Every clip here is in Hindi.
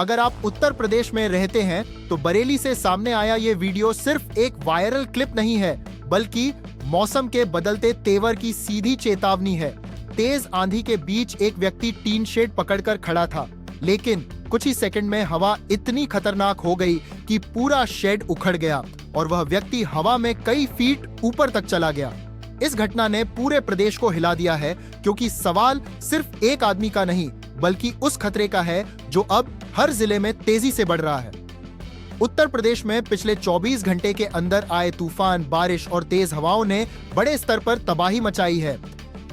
अगर आप उत्तर प्रदेश में रहते हैं तो बरेली से सामने आया ये वीडियो सिर्फ एक वायरल क्लिप नहीं है, बल्कि मौसम के बदलते तेवर की सीधी चेतावनी है। तेज आंधी के बीच एक व्यक्ति टीन शेड पकड़कर खड़ा था, लेकिन कुछ ही सेकंड में हवा इतनी खतरनाक हो गई कि पूरा शेड उखड़ गया और वह व्यक्ति हवा में कई फीट ऊपर तक चला गया। इस घटना ने पूरे प्रदेश को हिला दिया है, क्योंकि सवाल सिर्फ एक आदमी का नहीं, बल्कि उस खतरे का है जो अब हर जिले में तेजी से बढ़ रहा है। उत्तर प्रदेश में पिछले 24 घंटे के अंदर आए तूफान, बारिश और तेज हवाओं ने बड़े स्तर पर तबाही मचाई है।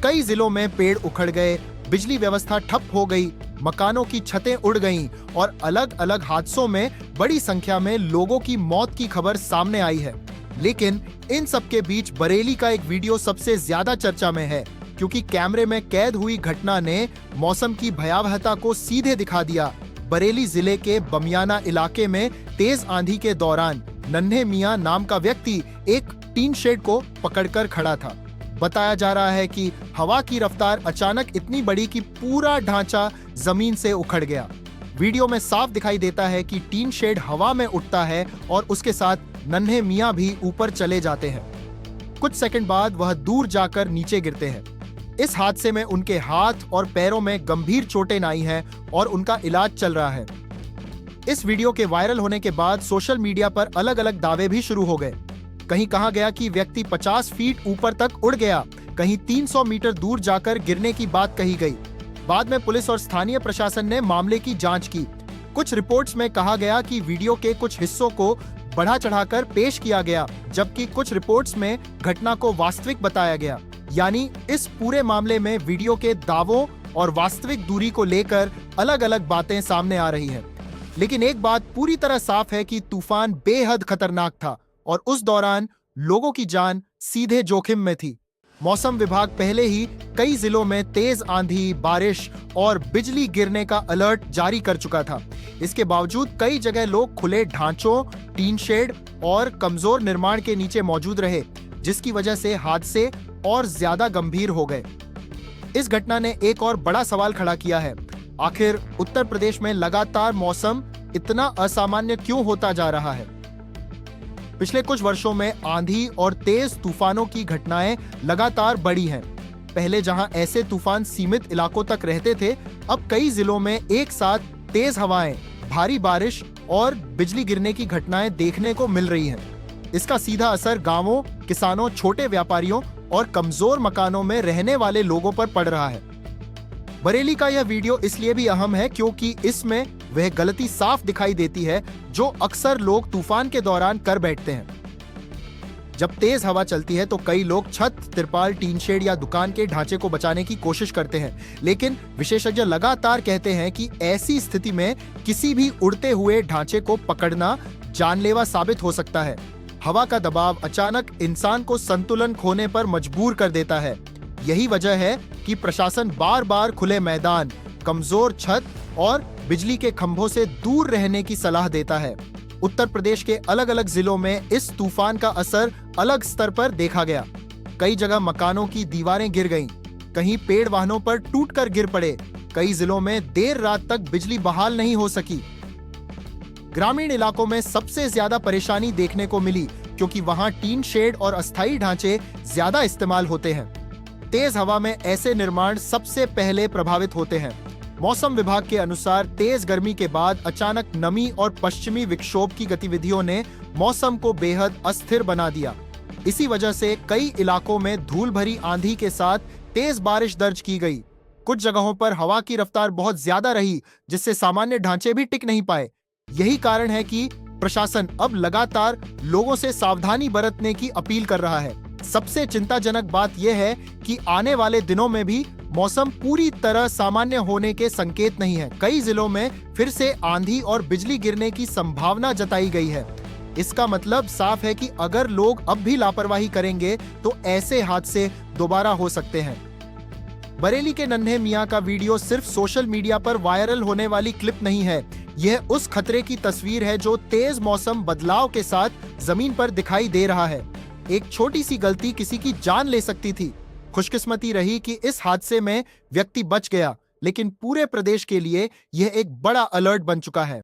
कई जिलों में पेड़ उखड़ गए, बिजली व्यवस्था ठप हो गई, मकानों की छतें उड़ गईं और अलग अलग हादसों में बड़ी संख्या में लोगों की मौत की खबर सामने आई है। लेकिन इन सब के बीच बरेली का एक वीडियो सबसे ज्यादा चर्चा में है, क्योंकि कैमरे में कैद हुई घटना ने मौसम की भयावहता को सीधे दिखा दिया। बरेली जिले के बमियाना इलाके में तेज आंधी के दौरान नन्हे मियां नाम का व्यक्ति एक टीन शेड को पकड़कर खड़ा था। बताया जा रहा है कि हवा की रफ्तार अचानक इतनी बढ़ी कि पूरा ढांचा जमीन से उखड़ गया। वीडियो में साफ दिखाई देता है कि टीन शेड हवा में उठता है और उसके साथ नन्हे मियां भी ऊपर चले जाते हैं। कुछ सेकंड बाद वह दूर जाकर नीचे गिरते हैं। इस हादसे में उनके हाथ और पैरों में गंभीर चोटें आई हैं और उनका इलाज चल रहा है। इस वीडियो के वायरल होने के बाद सोशल मीडिया पर अलग अलग दावे भी शुरू हो गए। कहीं कहा गया कि व्यक्ति 50 फीट ऊपर तक उड़ गया, कहीं 300 मीटर दूर जाकर गिरने की बात कही गई। बाद में पुलिस और स्थानीय प्रशासन ने मामले की जांच की। कुछ रिपोर्ट्स में कहा गया कि वीडियो के कुछ हिस्सों को बढ़ा चढ़ाकर पेश किया गया, जबकि कुछ रिपोर्ट्स में घटना को वास्तविक बताया गया। यानी इस पूरे मामले में वीडियो के दावों और वास्तविक दूरी को लेकर अलग अलग बातें सामने आ रही हैं। लेकिन एक बात पूरी तरह साफ है कि तूफान बेहद खतरनाक था और उस दौरान लोगों की जान सीधे जोखिम में थी। मौसम विभाग पहले ही कई जिलों में तेज आंधी, बारिश और बिजली गिरने का अलर्ट जारी कर चुका था। इसके बावजूद कई जगह लोग खुले ढांचों, टीन शेड और कमजोर निर्माण के नीचे मौजूद रहे, जिसकी वजह से हादसे और ज्यादा गंभीर हो गए। इस घटना ने एक और बड़ा सवाल खड़ा किया है, आखिर उत्तर प्रदेश में लगातार मौसम इतना असामान्य क्यों होता जा रहा है? पिछले कुछ वर्षों में आंधी और तेज तूफानों की घटनाएं लगातार बढ़ी हैं। पहले जहां ऐसे तूफान सीमित इलाकों तक रहते थे, अब कई जिलों में एक साथ तेज हवाएं, भारी बारिश और बिजली गिरने की घटनाएं देखने को मिल रही हैं। इसका सीधा असर गांवों, किसानों, छोटे व्यापारियों और कमजोर मकानों में रहने वाले लोगों पर पड़ रहा है। बरेली का यह वीडियो इसलिए भी अहम है क्योंकि इसमें वह गलती साफ दिखाई देती है जो अक्सर लोग तूफान के दौरान कर बैठते हैं। जब तेज हवा चलती है तो कई लोग छत, तिरपाल, टीन शेड या दुकान के ढांचे को बचाने की कोशिश करते हैं, लेकिन विशेषज्ञ लगातार कहते हैं कि ऐसी स्थिति में किसी भी उड़ते हुए ढांचे को पकड़ना जानलेवा साबित हो सकता है। हवा का दबाव अचानक इंसान को संतुलन खोने पर मजबूर कर देता है। यही वजह है कि प्रशासन बार बार खुले मैदान, कमजोर छत और बिजली के खंभों से दूर रहने की सलाह देता है। उत्तर प्रदेश के अलग अलग जिलों में इस तूफान का असर अलग स्तर पर देखा गया। कई जगह मकानों की दीवारें गिर गईं, कहीं पेड़ वाहनों पर टूटकर गिर पड़े, कई जिलों में देर रात तक बिजली बहाल नहीं हो सकी। ग्रामीण इलाकों में सबसे ज्यादा परेशानी देखने को मिली, क्योंकि वहां टीन शेड और अस्थायी ढांचे ज्यादा इस्तेमाल होते हैं। तेज हवा में ऐसे निर्माण सबसे पहले प्रभावित होते हैं। मौसम विभाग के अनुसार तेज गर्मी के बाद अचानक नमी और पश्चिमी विक्षोभ की गतिविधियों ने मौसम को बेहद अस्थिर बना दिया। इसी वजह से कई इलाकों में धूल भरी आंधी के साथ तेज बारिश दर्ज की गई। कुछ जगहों पर हवा की रफ्तार बहुत ज्यादा रही, जिससे सामान्य ढांचे भी टिक नहीं पाए। यही कारण है कि प्रशासन अब लगातार लोगों से सावधानी बरतने की अपील कर रहा है। सबसे चिंताजनक बात यह है कि आने वाले दिनों में भी मौसम पूरी तरह सामान्य होने के संकेत नहीं है। कई जिलों में फिर से आंधी और बिजली गिरने की संभावना जताई गई है। इसका मतलब साफ है कि अगर लोग अब भी लापरवाही करेंगे तो ऐसे हादसे दोबारा हो सकते हैं। बरेली के नन्हे मियां का वीडियो सिर्फ सोशल मीडिया पर वायरल होने वाली क्लिप नहीं है, यह उस खतरे की तस्वीर है जो तेज मौसम बदलाव के साथ जमीन पर दिखाई दे रहा है। एक छोटी सी गलती किसी की जान ले सकती थी। खुशकिस्मती रही कि इस हादसे में व्यक्ति बच गया, लेकिन पूरे प्रदेश के लिए यह एक बड़ा अलर्ट बन चुका है।